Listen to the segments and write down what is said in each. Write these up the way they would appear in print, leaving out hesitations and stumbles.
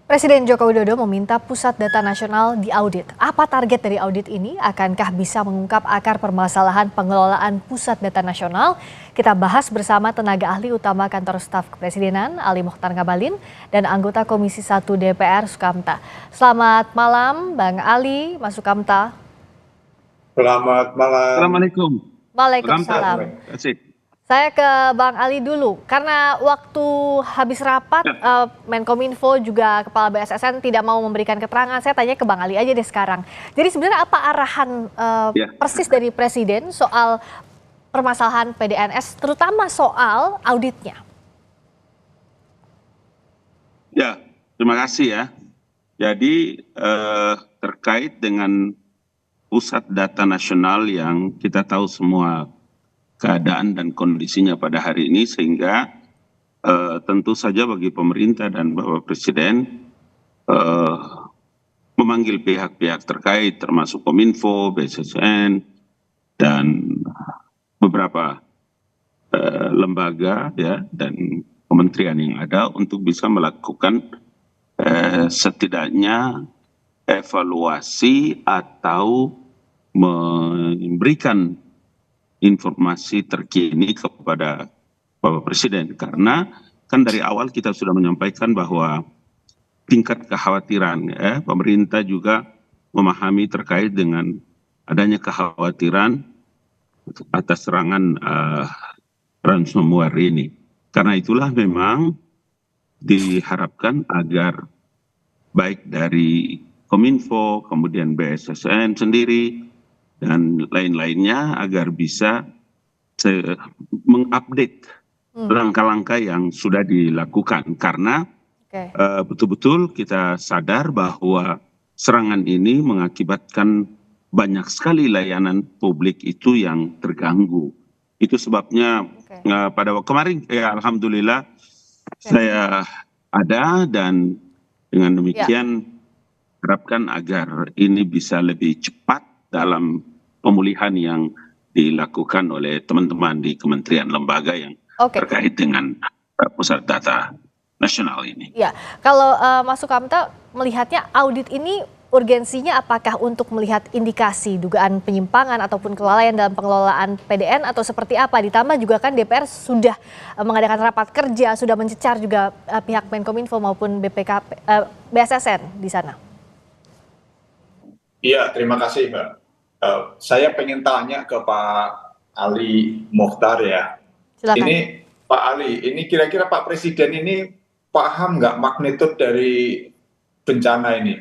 Presiden Joko Widodo meminta Pusat Data Nasional diaudit. Apa target dari audit ini? Akankah bisa mengungkap akar permasalahan pengelolaan Pusat Data Nasional? Kita bahas bersama tenaga ahli utama Kantor Staf Kepresidenan, Ali Mokhtar Ngabalin, dan anggota Komisi 1 DPR, Sukamta. Selamat malam, Bang Ali, Mas Sukamta. Selamat malam. Assalamualaikum. Waalaikumsalam. Terima kasih. Saya ke Bang Ali dulu, karena waktu habis rapat Menkominfo juga Kepala BSSN tidak mau memberikan keterangan. Saya tanya ke Bang Ali aja deh sekarang. Jadi sebenarnya apa arahan persis dari Presiden soal permasalahan PDNS, terutama soal auditnya? Ya, terima kasih ya. Jadi terkait dengan Pusat Data Nasional yang kita tahu semua keadaan dan kondisinya pada hari ini, sehingga tentu saja bagi pemerintah dan Bapak Presiden memanggil pihak-pihak terkait termasuk Kominfo, BSSN, dan beberapa lembaga ya dan kementerian yang ada untuk bisa melakukan setidaknya evaluasi atau memberikan informasi terkini kepada Bapak Presiden, karena kan dari awal kita sudah menyampaikan bahwa tingkat kekhawatiran pemerintah juga memahami terkait dengan adanya kekhawatiran atas serangan ransomware ini. Karena itulah memang diharapkan agar baik dari Kominfo, kemudian BSSN sendiri, dan lain-lainnya agar bisa mengupdate langkah-langkah yang sudah dilakukan. Karena betul-betul kita sadar bahwa serangan ini mengakibatkan banyak sekali layanan publik itu yang terganggu. Itu sebabnya pada waktu kemarin ya alhamdulillah saya ada, dan dengan demikian harapkan agar ini bisa lebih cepat dalam pemulihan yang dilakukan oleh teman-teman di kementerian lembaga yang terkait dengan Pusat Data Nasional ini. Ya, kalau Mas Sukamta melihatnya audit ini urgensinya apakah untuk melihat indikasi dugaan penyimpangan ataupun kelalaian dalam pengelolaan PDN atau seperti apa? Ditambah juga kan DPR sudah mengadakan rapat kerja, sudah mencecar juga pihak Menkominfo maupun BSSN di sana. Iya, terima kasih Mbak. Saya pengen tanya ke Pak Ali Mokhtar ya. Silakan. Ini Pak Ali, ini kira-kira Pak Presiden ini paham nggak magnitude dari bencana ini?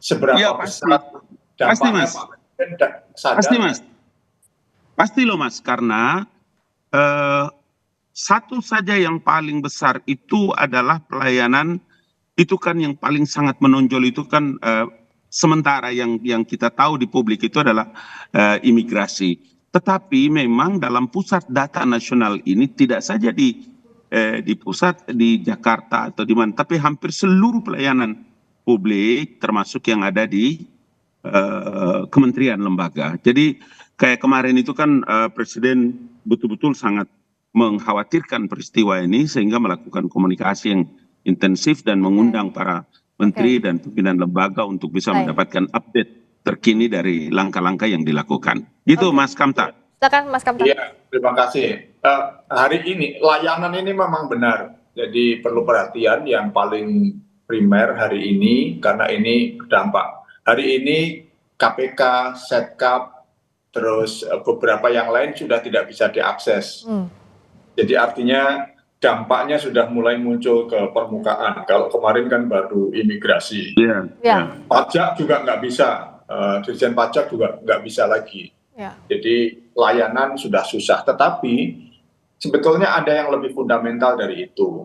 Seberapa besar dampaknya Pak Presiden sadar? Pasti Mas. Pasti loh Mas, karena satu saja yang paling besar itu adalah pelayanan, itu kan yang paling sangat menonjol itu kan sementara yang kita tahu di publik itu adalah imigrasi. Tetapi memang dalam Pusat Data Nasional ini tidak saja di pusat di Jakarta atau di mana, tapi hampir seluruh pelayanan publik termasuk yang ada di kementerian lembaga. Jadi kayak kemarin itu kan Presiden betul-betul sangat mengkhawatirkan peristiwa ini sehingga melakukan komunikasi yang intensif dan mengundang para menteri dan pimpinan lembaga untuk bisa mendapatkan update terkini dari langkah-langkah yang dilakukan. Gitu Mas Kamta. Silakan Mas Kamta. Iya, terima kasih. Hari ini layanan ini memang benar. Jadi perlu perhatian yang paling primer hari ini karena ini berdampak. Hari ini KPK, Setkap, terus beberapa yang lain sudah tidak bisa diakses. Jadi artinya dampaknya sudah mulai muncul ke permukaan. Kalau kemarin kan baru imigrasi. Pajak juga nggak bisa, Dirjen Pajak juga nggak bisa lagi. Jadi layanan sudah susah. Tetapi sebetulnya ada yang lebih fundamental dari itu.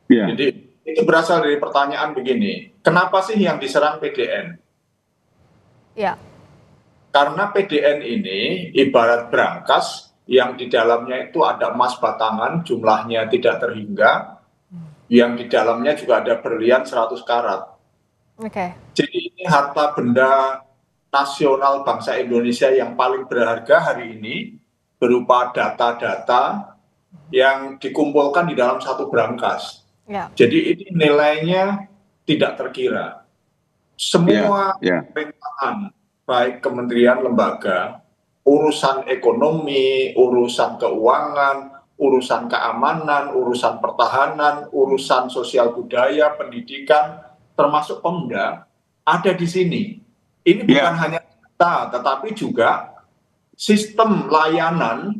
Jadi itu berasal dari pertanyaan begini, kenapa sih yang diserang PDN? Karena PDN ini ibarat brankas yang di dalamnya itu ada emas batangan, jumlahnya tidak terhingga, yang di dalamnya juga ada berlian 100 karat. Jadi ini harta benda nasional bangsa Indonesia yang paling berharga hari ini berupa data-data yang dikumpulkan di dalam satu brankas. Ya. Jadi ini nilainya tidak terkira. Semua pemerintahan, baik kementerian, lembaga, urusan ekonomi, urusan keuangan, urusan keamanan, urusan pertahanan, urusan sosial budaya, pendidikan, termasuk Pemda, ada di sini. Ini bukan hanya data, tetapi juga sistem layanan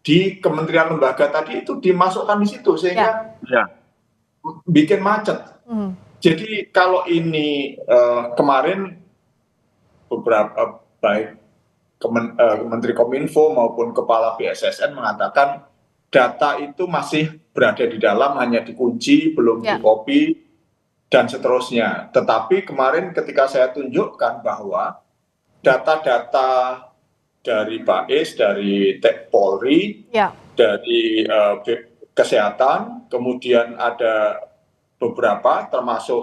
di kementerian lembaga tadi itu dimasukkan di situ, sehingga bikin macet. Jadi kalau ini kemarin beberapa baik Menteri Kominfo maupun Kepala BSSN mengatakan data itu masih berada di dalam, hanya dikunci, belum di-copy, dan seterusnya. Tetapi kemarin ketika saya tunjukkan bahwa data-data dari BAIS, dari Polri, dari kesehatan, kemudian ada beberapa termasuk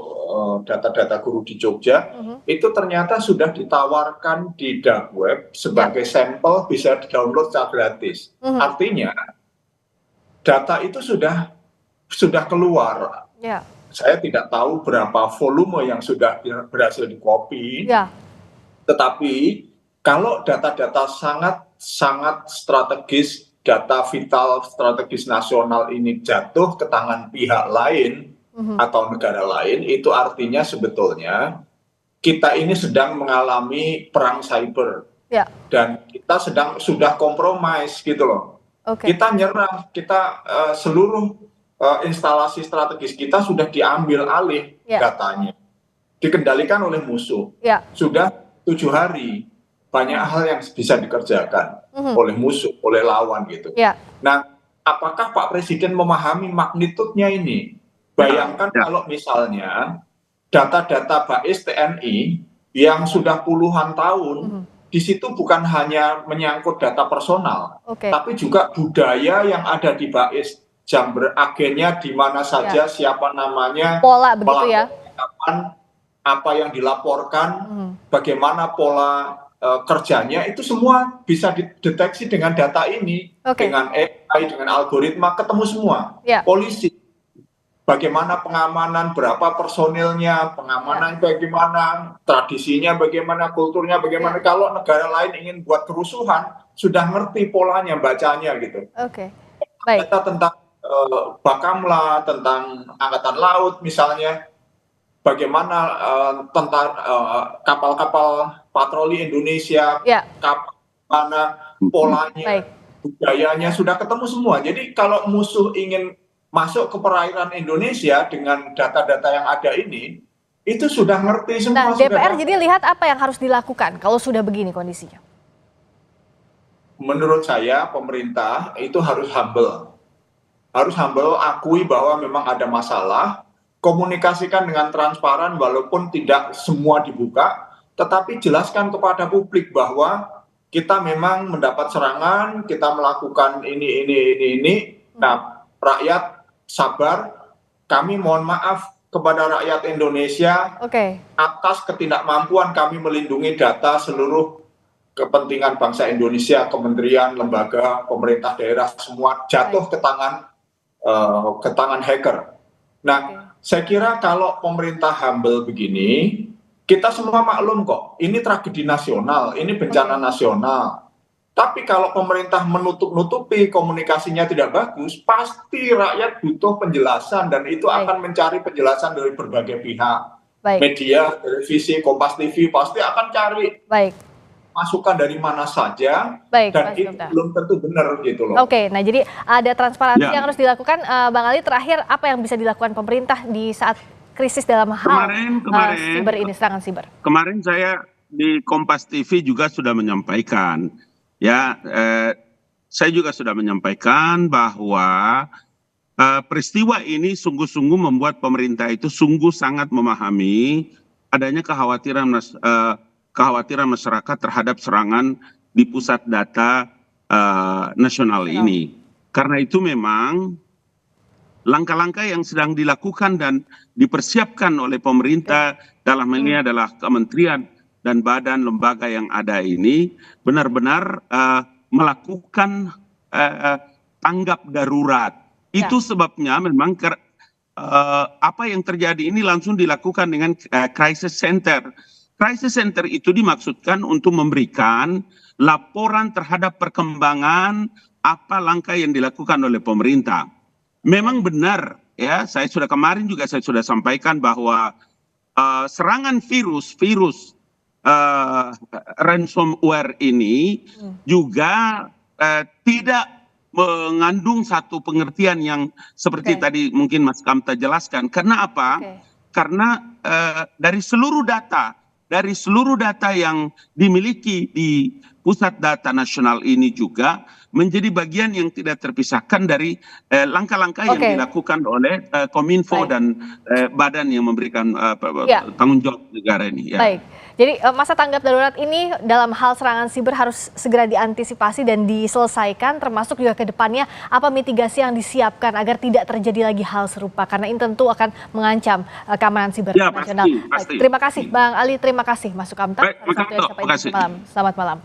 data-data guru di Jogja, itu ternyata sudah ditawarkan di dark web sebagai sampel, bisa di-download secara gratis. Artinya data itu sudah keluar. Saya tidak tahu berapa volume yang sudah berhasil di-copy, tetapi kalau data-data sangat strategis, data vital strategis nasional ini jatuh ke tangan pihak lain atau negara lain, itu artinya sebetulnya kita ini sedang mengalami perang cyber, dan kita sudah kompromis gitu loh. Kita nyerang, kita seluruh instalasi strategis kita sudah diambil alih datanya, dikendalikan oleh musuh. Sudah 7 hari, banyak hal yang bisa dikerjakan oleh musuh, oleh lawan gitu. Nah, apakah Pak Presiden memahami magnitudenya ini? Bayangkan kalau misalnya data-data BAIS TNI yang sudah puluhan tahun, di situ bukan hanya menyangkut data personal, tapi juga budaya yang ada di BAIS, jam beragennya di mana saja, siapa namanya, pola begitu ya, apa yang dilaporkan, bagaimana pola kerjanya, itu semua bisa dideteksi dengan data ini, dengan AI, dengan algoritma, ketemu semua. Polisi, bagaimana pengamanan, berapa personilnya, pengamanan bagaimana, tradisinya bagaimana, kulturnya bagaimana. Kalau negara lain ingin buat kerusuhan, sudah ngerti polanya, bacanya gitu. Data tentang Bakamla, tentang Angkatan Laut misalnya, bagaimana tentang kapal-kapal patroli Indonesia, kapal mana polanya, budayanya, sudah ketemu semua. Jadi kalau musuh ingin masuk ke perairan Indonesia dengan data-data yang ada ini, itu sudah ngerti semua. Nah, DPR jadi lihat apa yang harus dilakukan kalau sudah begini kondisinya? Menurut saya pemerintah itu harus humble. Harus humble, akui bahwa memang ada masalah, komunikasikan dengan transparan walaupun tidak semua dibuka, tetapi jelaskan kepada publik bahwa kita memang mendapat serangan, kita melakukan ini. Nah, rakyat sabar, kami mohon maaf kepada rakyat Indonesia atas ketidakmampuan kami melindungi data seluruh kepentingan bangsa Indonesia, kementerian, lembaga, pemerintah daerah, semua jatuh ke tangan hacker. Nah, saya kira kalau pemerintah humble begini, kita semua maklum kok, ini tragedi nasional, ini bencana nasional. Tapi kalau pemerintah menutup-nutupi, komunikasinya tidak bagus, pasti rakyat butuh penjelasan, dan itu akan mencari penjelasan dari berbagai pihak. Media, televisi, Kompas TV pasti akan cari masukan dari mana saja, dan itu belum tentu benar gitu loh. Nah jadi ada transparansi yang harus dilakukan. Bang Ali, terakhir apa yang bisa dilakukan pemerintah di saat krisis dalam hal siber ini, serangan siber? Kemarin saya di Kompas TV juga sudah menyampaikan, saya juga sudah menyampaikan bahwa peristiwa ini sungguh-sungguh membuat pemerintah itu sungguh sangat memahami adanya kekhawatiran masyarakat terhadap serangan di pusat data nasional ini. Karena itu memang langkah-langkah yang sedang dilakukan dan dipersiapkan oleh pemerintah dalam ini adalah kementerian dan badan lembaga yang ada ini benar-benar melakukan tanggap darurat. Itu sebabnya memang apa yang terjadi ini langsung dilakukan dengan crisis center. Crisis center itu dimaksudkan untuk memberikan laporan terhadap perkembangan apa langkah yang dilakukan oleh pemerintah. Memang benar ya, saya sudah sampaikan bahwa serangan virus ransomware ini juga tidak mengandung satu pengertian yang seperti tadi mungkin Mas Kamta jelaskan. Karena apa? Karena dari seluruh data yang dimiliki di Pusat Data Nasional ini juga menjadi bagian yang tidak terpisahkan dari langkah-langkah yang dilakukan oleh Kominfo dan badan yang memberikan tanggung jawab negara ini. Ya. Baik, jadi masa tanggap darurat ini dalam hal serangan siber harus segera diantisipasi dan diselesaikan, termasuk juga ke depannya apa mitigasi yang disiapkan agar tidak terjadi lagi hal serupa, karena ini tentu akan mengancam keamanan siber nasional. Pasti. Terima kasih Bang Ali, terima kasih Mas Sukamta. Baik, terima kasih. Selamat malam.